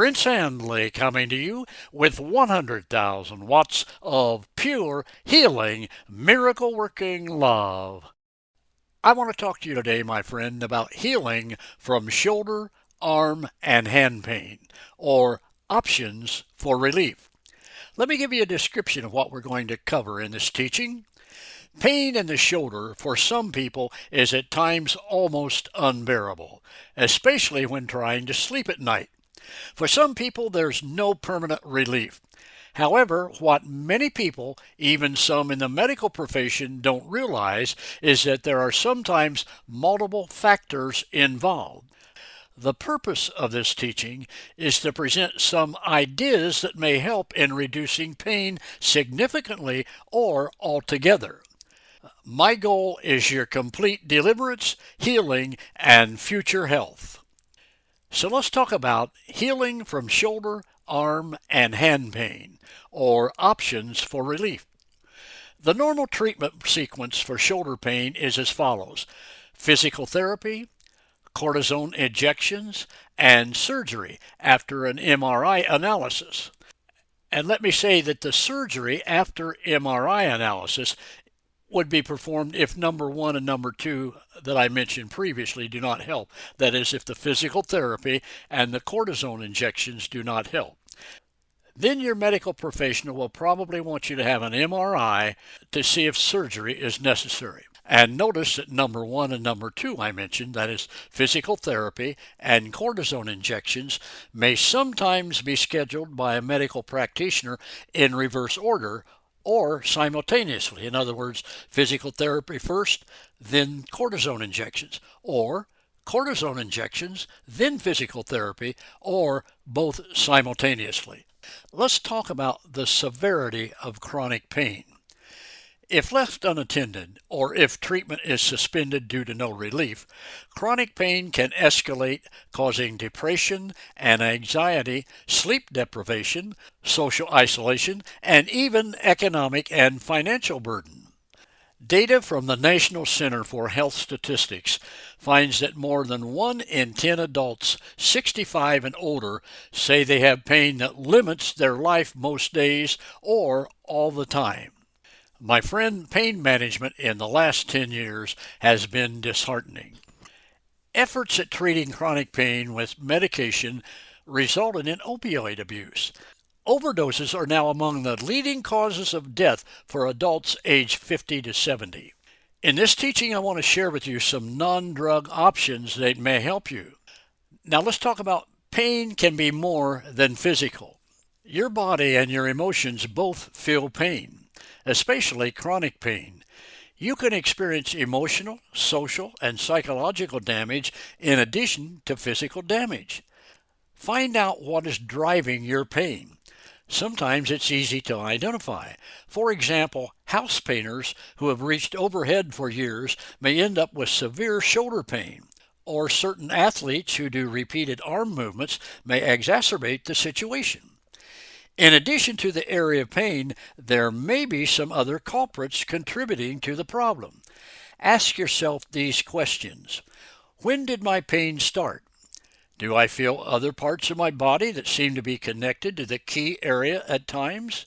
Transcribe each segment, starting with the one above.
Prince Handley coming to you with 100,000 watts of pure healing, miracle working love. I want to talk to you today, my friend, about healing from shoulder, arm, and hand pain, or options for relief. Let me give you a description of what we're going to cover in this teaching. Pain in the shoulder for some people is at times almost unbearable, especially when trying to sleep at night. For some people, there's no permanent relief. However, what many people, even some in the medical profession, don't realize is that there are sometimes multiple factors involved. The purpose of this teaching is to present some ideas that may help in reducing pain significantly or altogether. My goal is your complete deliverance, healing, and future health. So let's talk about healing from shoulder, arm, and hand pain, or options for relief. The normal treatment sequence for shoulder pain is as follows: physical therapy, cortisone injections, and surgery after an MRI analysis. And let me say that the surgery after MRI analysis would be performed if number one and number two that I mentioned previously do not help. That is, if the physical therapy and the cortisone injections do not help. Then your medical professional will probably want you to have an MRI to see if surgery is necessary. And notice that number one and number two I mentioned, that is physical therapy and cortisone injections, may sometimes be scheduled by a medical practitioner in reverse order or simultaneously. In other words, physical therapy first, then cortisone injections, or cortisone injections, then physical therapy, or both simultaneously. Let's talk about the severity of chronic pain. If left unattended, or if treatment is suspended due to no relief, chronic pain can escalate, causing depression and anxiety, sleep deprivation, social isolation, and even economic and financial burden. Data from the National Center for Health Statistics finds that more than 1 in 10 adults 65 and older say they have pain that limits their life most days or all the time. My friend, pain management in the last 10 years has been disheartening. Efforts at treating chronic pain with medication resulted in opioid abuse. Overdoses are now among the leading causes of death for adults aged 50 to 70. In this teaching, I want to share with you some non-drug options that may help you. Now let's talk about pain can be more than physical. Your body and your emotions both feel pain, especially chronic pain. You can experience emotional, social, and psychological damage in addition to physical damage. Find out what is driving your pain. Sometimes it's easy to identify. For example, house painters who have reached overhead for years may end up with severe shoulder pain, or certain athletes who do repeated arm movements may exacerbate the situation. In addition to the area of pain, there may be some other culprits contributing to the problem. Ask yourself these questions. When did my pain start? Do I feel other parts of my body that seem to be connected to the key area at times?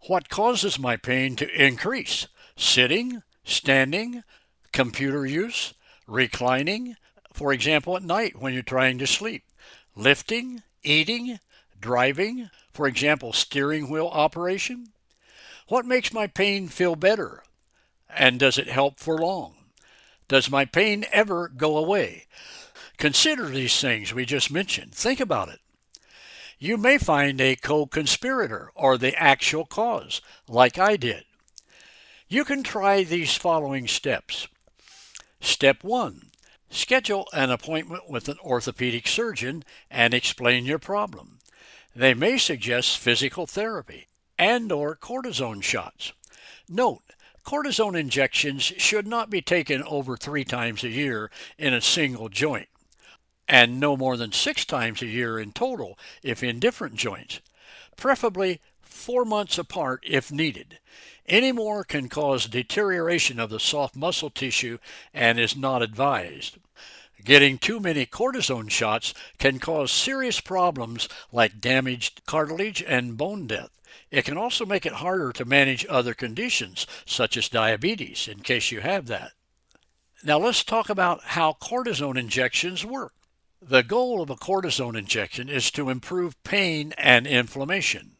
What causes my pain to increase? Sitting, standing, computer use, reclining, for example at night when you're trying to sleep, lifting, eating, driving, for example steering wheel operation? What makes my pain feel better? And does it help for long? Does my pain ever go away? Consider these things we just mentioned. Think about it. You may find a co-conspirator or the actual cause, like I did. You can try these following steps. Step 1. Schedule an appointment with an orthopedic surgeon and explain your problem. They may suggest physical therapy and/or cortisone shots. Note, cortisone injections should not be taken over 3 times a year in a single joint, and no more than 6 times a year in total if in different joints, preferably 4 months apart if needed. Any more can cause deterioration of the soft muscle tissue and is not advised. Getting too many cortisone shots can cause serious problems like damaged cartilage and bone death. It can also make it harder to manage other conditions, such as diabetes, in case you have that. Now let's talk about how cortisone injections work. The goal of a cortisone injection is to improve pain and inflammation.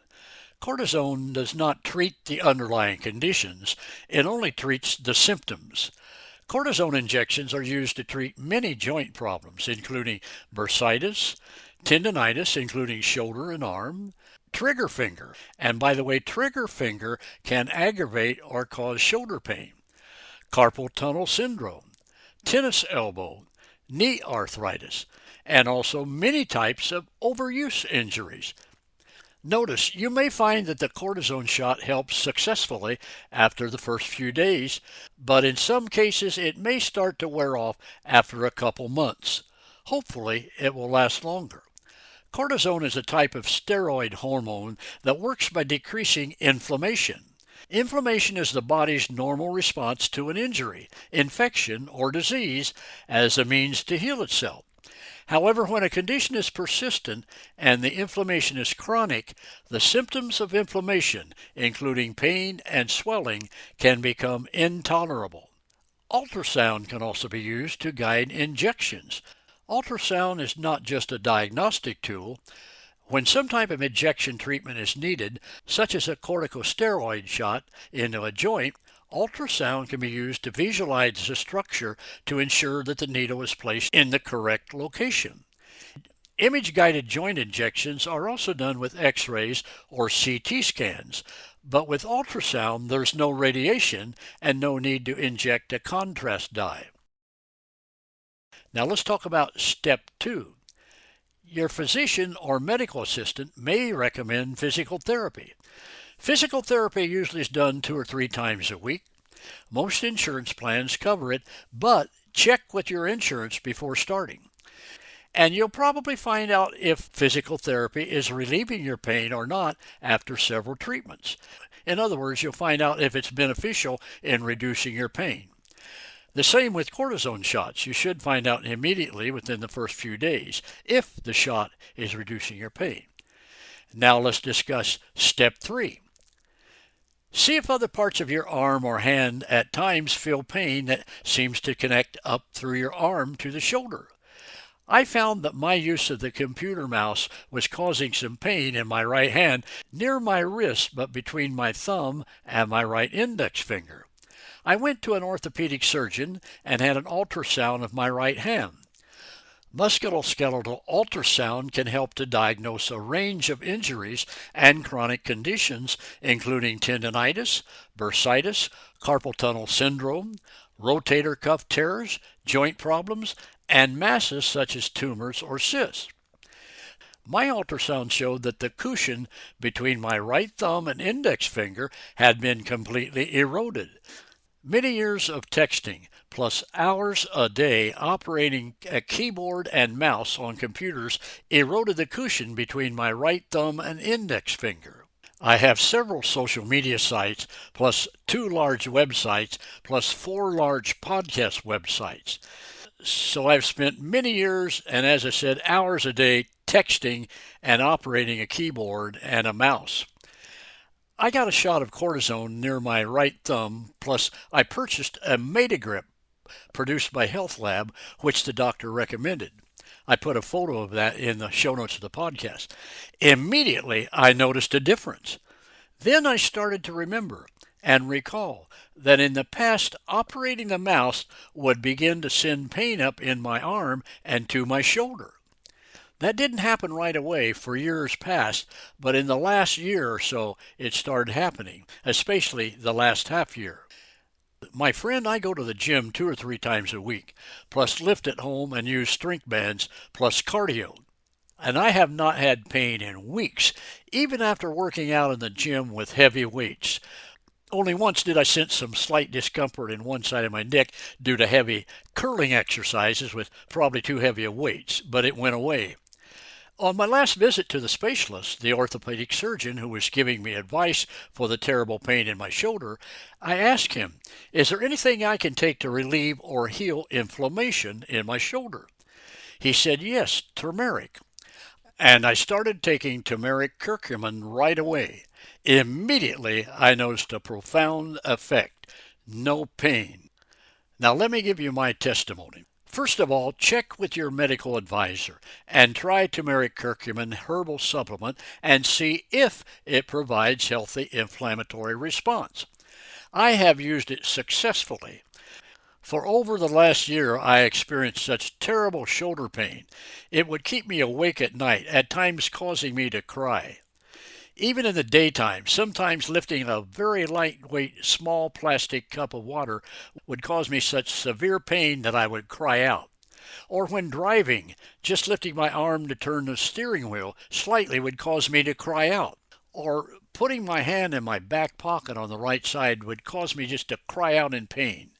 Cortisone does not treat the underlying conditions, it only treats the symptoms. Cortisone injections are used to treat many joint problems, including bursitis, tendonitis, including shoulder and arm, trigger finger. And by the way, trigger finger can aggravate or cause shoulder pain, carpal tunnel syndrome, tennis elbow, knee arthritis, and also many types of overuse injuries. Notice, you may find that the cortisone shot helps successfully after the first few days, but in some cases it may start to wear off after a couple months. Hopefully, it will last longer. Cortisone is a type of steroid hormone that works by decreasing inflammation. Inflammation is the body's normal response to an injury, infection, or disease as a means to heal itself. However, when a condition is persistent and the inflammation is chronic, the symptoms of inflammation, including pain and swelling, can become intolerable. Ultrasound can also be used to guide injections. Ultrasound is not just a diagnostic tool. When some type of injection treatment is needed, such as a corticosteroid shot into a joint, ultrasound can be used to visualize the structure to ensure that the needle is placed in the correct location. Image-guided joint injections are also done with X-rays or CT scans, but with ultrasound there's no radiation and no need to inject a contrast dye. Now let's talk about step 2. Your physician or medical assistant may recommend physical therapy. Physical therapy usually is done 2 or 3 times a week. Most insurance plans cover it, but check with your insurance before starting. And you'll probably find out if physical therapy is relieving your pain or not after several treatments. In other words, you'll find out if it's beneficial in reducing your pain. The same with cortisone shots. You should find out immediately within the first few days if the shot is reducing your pain. Now let's discuss step 3. See if other parts of your arm or hand at times feel pain that seems to connect up through your arm to the shoulder. I found that my use of the computer mouse was causing some pain in my right hand near my wrist, but between my thumb and my right index finger. I went to an orthopedic surgeon and had an ultrasound of my right hand. Musculoskeletal ultrasound can help to diagnose a range of injuries and chronic conditions, including tendonitis, bursitis, carpal tunnel syndrome, rotator cuff tears, joint problems, and masses such as tumors or cysts. My ultrasound showed that the cushion between my right thumb and index finger had been completely eroded. Many years of texting, plus hours a day operating a keyboard and mouse on computers, eroded the cushion between my right thumb and index finger. I have several social media sites, plus 2 large websites, plus 4 large podcast websites. So I've spent many years, and as I said, hours a day texting and operating a keyboard and a mouse. I got a shot of cortisone near my right thumb, plus I purchased a Metagrip produced by Health Lab, which the doctor recommended. I put a photo of that in the show notes of the podcast. Immediately, I noticed a difference. Then I started to remember and recall that in the past, operating the mouse would begin to send pain up in my arm and to my shoulder. That didn't happen right away for years past, but in the last year or so, it started happening, especially the last half year. My friend, I go to the gym 2 or 3 times a week, plus lift at home and use strength bands, plus cardio. And I have not had pain in weeks, even after working out in the gym with heavy weights. Only once did I sense some slight discomfort in one side of my neck due to heavy curling exercises with probably too heavy of weights, but it went away. On my last visit to the specialist, the orthopedic surgeon who was giving me advice for the terrible pain in my shoulder, I asked him, "Is there anything I can take to relieve or heal inflammation in my shoulder?" He said, "Yes, turmeric." And I started taking turmeric curcumin right away. Immediately, I noticed a profound effect. No pain. Now, let me give you my testimony. First of all, check with your medical advisor and try turmeric curcumin herbal supplement and see if it provides healthy inflammatory response. I have used it successfully. For over the last year, I experienced such terrible shoulder pain. It would keep me awake at night, at times causing me to cry. Even in the daytime, sometimes lifting a very lightweight small plastic cup of water would cause me such severe pain that I would cry out. Or when driving, just lifting my arm to turn the steering wheel slightly would cause me to cry out. Or putting my hand in my back pocket on the right side would cause me just to cry out in pain.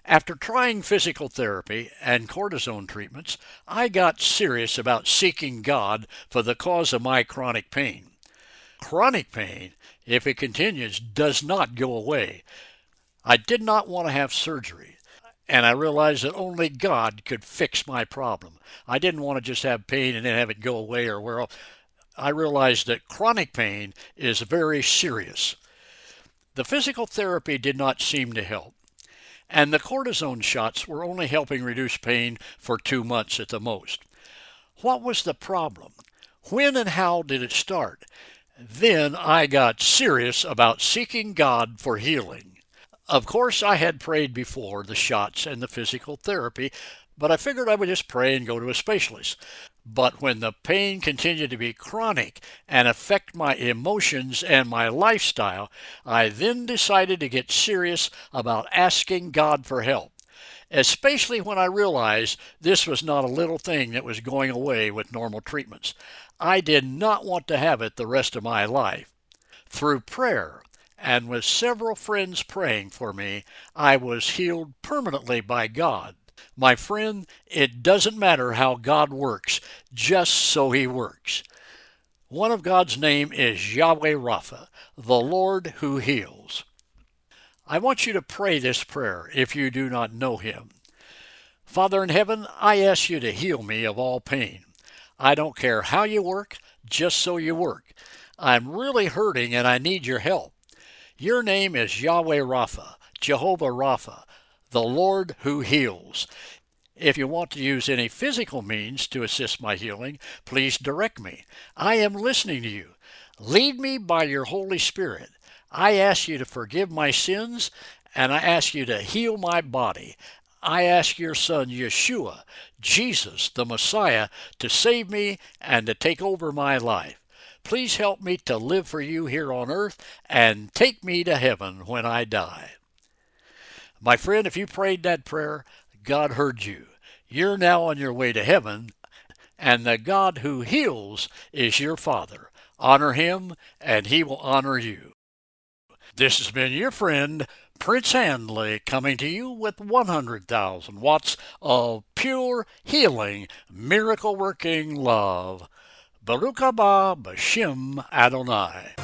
After trying physical therapy and cortisone treatments, I got serious about seeking God for the cause of my chronic pain. Chronic pain, if it continues, does not go away. I did not want to have surgery, and I realized that only God could fix my problem. I didn't want to just have pain and then have it go away or where else. I realized that chronic pain is very serious. The physical therapy did not seem to help, and the cortisone shots were only helping reduce pain for 2 months at the most. What was the problem? When and how did it start? Then I got serious about seeking God for healing. Of course, I had prayed before the shots and the physical therapy, but I figured I would just pray and go to a specialist. But when the pain continued to be chronic and affect my emotions and my lifestyle, I then decided to get serious about asking God for help, especially when I realized this was not a little thing that was going away with normal treatments. I did not want to have it the rest of my life. Through prayer, and with several friends praying for me, I was healed permanently by God. My friend, it doesn't matter how God works, just so He works. One of God's name is Yahweh Rapha, the Lord who heals. I want you to pray this prayer if you do not know Him. Father in heaven, I ask you to heal me of all pain. I don't care how you work, just so you work. I'm really hurting and I need your help. Your name is Yahweh Rapha, Jehovah Rapha, the Lord who heals. If you want to use any physical means to assist my healing, please direct me. I am listening to you. Lead me by your Holy Spirit. I ask you to forgive my sins, and I ask you to heal my body. I ask your Son, Yeshua, Jesus, the Messiah, to save me and to take over my life. Please help me to live for you here on earth and take me to heaven when I die. My friend, if you prayed that prayer, God heard you. You're now on your way to heaven, and the God who heals is your Father. Honor Him, and He will honor you. This has been your friend, Prince Handley, coming to you with 100,000 watts of pure healing, miracle-working love. Baruch haba b'shem Adonai.